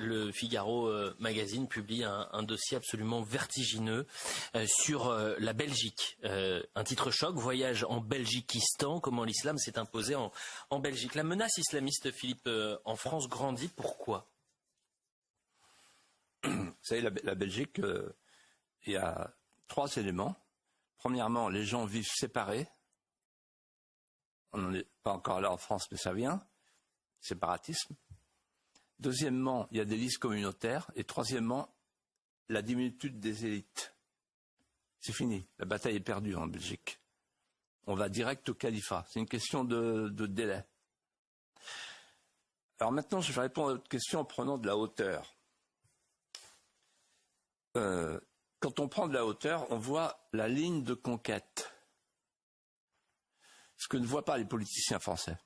le Figaro Magazine publie un dossier absolument vertigineux sur la Belgique. Un titre choc, voyage en Belgiquistan, comment l'islam s'est imposé en Belgique. La menace islamiste, Philippe, en France grandit, pourquoi? Vous savez, la Belgique, il y a 3 éléments. Premièrement, les gens vivent séparés. On n'en est pas encore là en France, mais ça vient. Séparatisme. Deuxièmement, il y a des listes communautaires. Et troisièmement, la diminution des élites. C'est fini. La bataille est perdue en Belgique. On va direct au califat. C'est une question de délai. Alors maintenant, je vais répondre à votre question en prenant de la hauteur. Quand on prend de la hauteur, on voit la ligne de conquête. Ce que ne voient pas les politiciens français.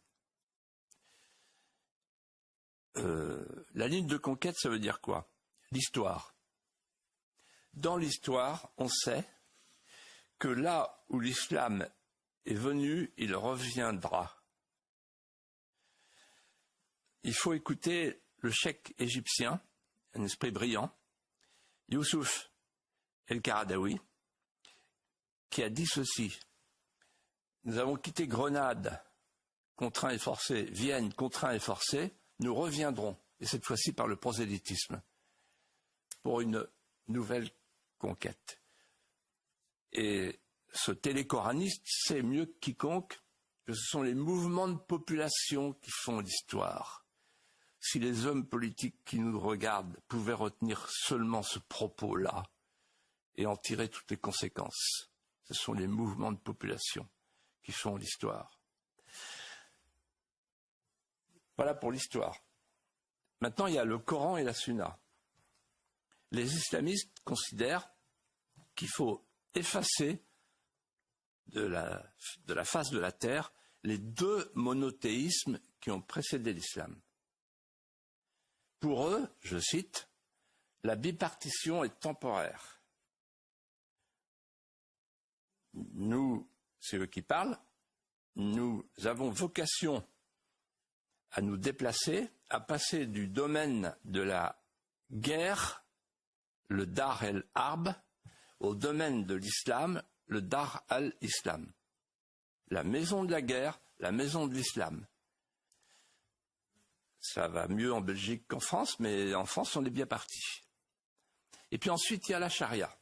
La ligne de conquête, ça veut dire quoi? L'histoire. Dans l'histoire, on sait que là où l'islam est venu, il reviendra. Il faut écouter le cheikh égyptien, un esprit brillant, Youssouf El-Qaradawi, qui a dit ceci: nous avons quitté Grenade, contraint et forcé, Vienne, contraint et forcé, nous reviendrons, et cette fois-ci par le prosélytisme, pour une nouvelle conquête. Et ce télécoraniste sait mieux que quiconque que ce sont les mouvements de population qui font l'histoire. Si les hommes politiques qui nous regardent pouvaient retenir seulement ce propos-là et en tirer toutes les conséquences, ce sont les mouvements de population qui font l'histoire. Voilà pour l'histoire. Maintenant, il y a le Coran et la Sunna. Les islamistes considèrent qu'il faut effacer de la face de la terre les 2 monothéismes qui ont précédé l'islam. Pour eux, je cite, la bipartition est temporaire. Nous, c'est eux qui parlent, nous avons vocation à nous déplacer, à passer du domaine de la guerre, le Dar el-Harb, au domaine de l'islam, le Dar al-Islam. La maison de la guerre, la maison de l'islam. Ça va mieux en Belgique qu'en France, mais en France, on est bien parti. Et puis ensuite, il y a la charia.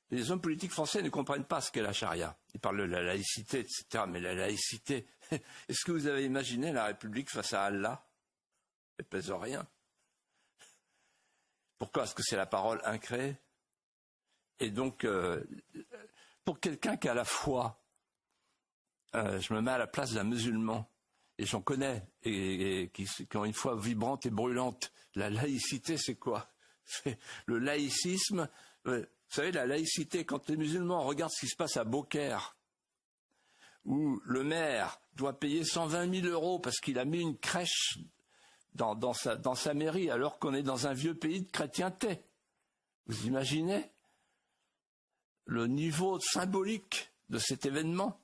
Les hommes politiques français ne comprennent pas ce qu'est la charia. Ils parlent de la laïcité, etc. Mais la laïcité, est-ce que vous avez imaginé la République face à Allah? Elle pèse rien. Pourquoi? Parce que c'est la parole incréée. Et donc, pour quelqu'un qui a la foi, je me mets à la place d'un musulman, et j'en connais, et qui ont une foi vibrante et brûlante. La laïcité, c'est quoi? C'est le laïcisme. Vous savez, la laïcité, quand les musulmans regardent ce qui se passe à Beaucaire, où le maire doit payer 120 000 € parce qu'il a mis une crèche dans sa mairie, alors qu'on est dans un vieux pays de chrétienté. Vous imaginez le niveau symbolique de cet événement?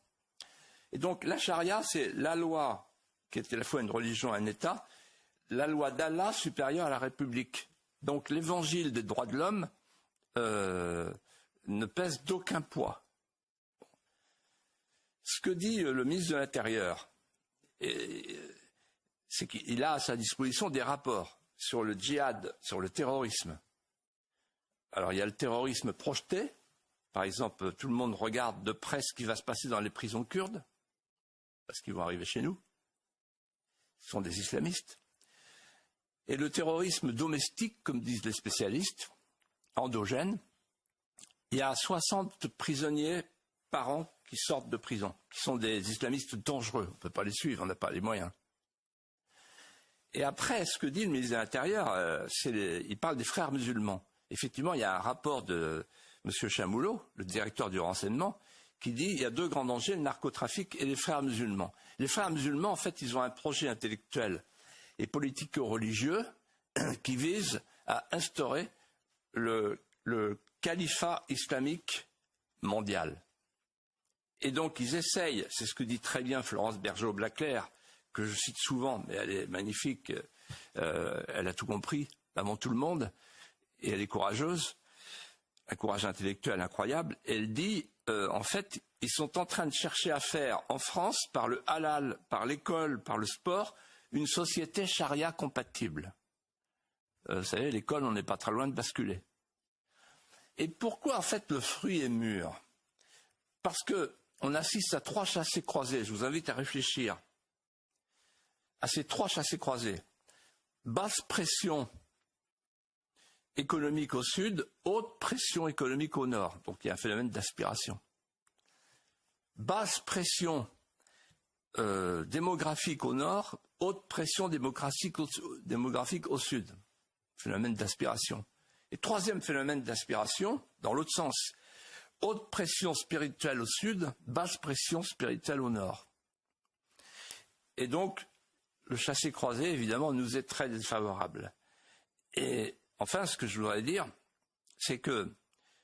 Et donc, la charia, c'est la loi qui est à la fois une religion et un État, la loi d'Allah supérieure à la République. Donc, l'évangile des droits de l'homme ne pèse d'aucun poids. Ce que dit le ministre de l'Intérieur, c'est qu'il a à sa disposition des rapports sur le djihad, sur le terrorisme. Alors, il y a le terrorisme projeté. Par exemple, tout le monde regarde de près ce qui va se passer dans les prisons kurdes, parce qu'ils vont arriver chez nous. Ce sont des islamistes. Et le terrorisme domestique, comme disent les spécialistes, endogène, il y a 60 prisonniers par an qui sortent de prison, qui sont des islamistes dangereux. On ne peut pas les suivre, on n'a pas les moyens. Et après, ce que dit le ministre de l'Intérieur, il parle des frères musulmans. Effectivement, il y a un rapport de M. Chamoulot, le directeur du renseignement, qui dit qu'il y a 2 grands dangers, le narcotrafic et les frères musulmans. Les frères musulmans, en fait, ils ont un projet intellectuel et politico-religieux qui vise à instaurer le califat islamique mondial. Et donc, ils essayent, c'est ce que dit très bien Florence Bergeau-Blaclair, que je cite souvent, mais elle est magnifique, elle a tout compris, avant tout le monde, et elle est courageuse, un courage intellectuel incroyable. Elle dit, en fait, ils sont en train de chercher à faire en France, par le halal, par l'école, par le sport, une société charia compatible. Vous savez, l'école, on n'est pas très loin de basculer. Et pourquoi, en fait, le fruit est mûr? Parce que on assiste à 3 chassés-croisés. Je vous invite à réfléchir à ces 3 chassés-croisés. Basse pression économique au sud, haute pression économique au nord. Donc il y a un phénomène d'aspiration. Basse pression démographique au nord, haute pression démographique au sud. Phénomène d'aspiration. Et 3e phénomène d'aspiration, dans l'autre sens. Haute pression spirituelle au sud, basse pression spirituelle au nord. Et donc, le chassé-croisé, évidemment, nous est très défavorable. Et enfin, ce que je voudrais dire, c'est que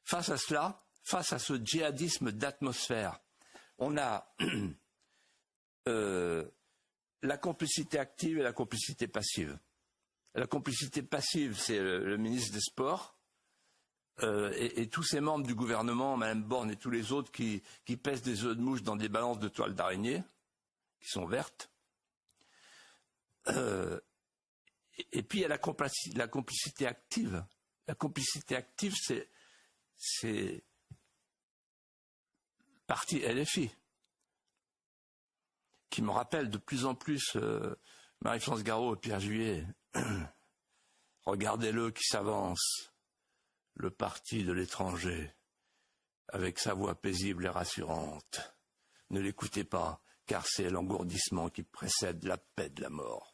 face à cela, face à ce djihadisme d'atmosphère, on a la complicité active et la complicité passive. La complicité passive, c'est le ministre des Sports et tous ces membres du gouvernement, Mme Borne et tous les autres qui pèsent des œufs de mouche dans des balances de toile d'araignée, qui sont vertes. Et puis il y a la complicité active. La complicité active, c'est parti LFI, qui me rappelle de plus en plus Marie-France Garot et Pierre Juillet. Regardez-le qui s'avance, le parti de l'étranger, avec sa voix paisible et rassurante. Ne l'écoutez pas, car c'est l'engourdissement qui précède la paix de la mort.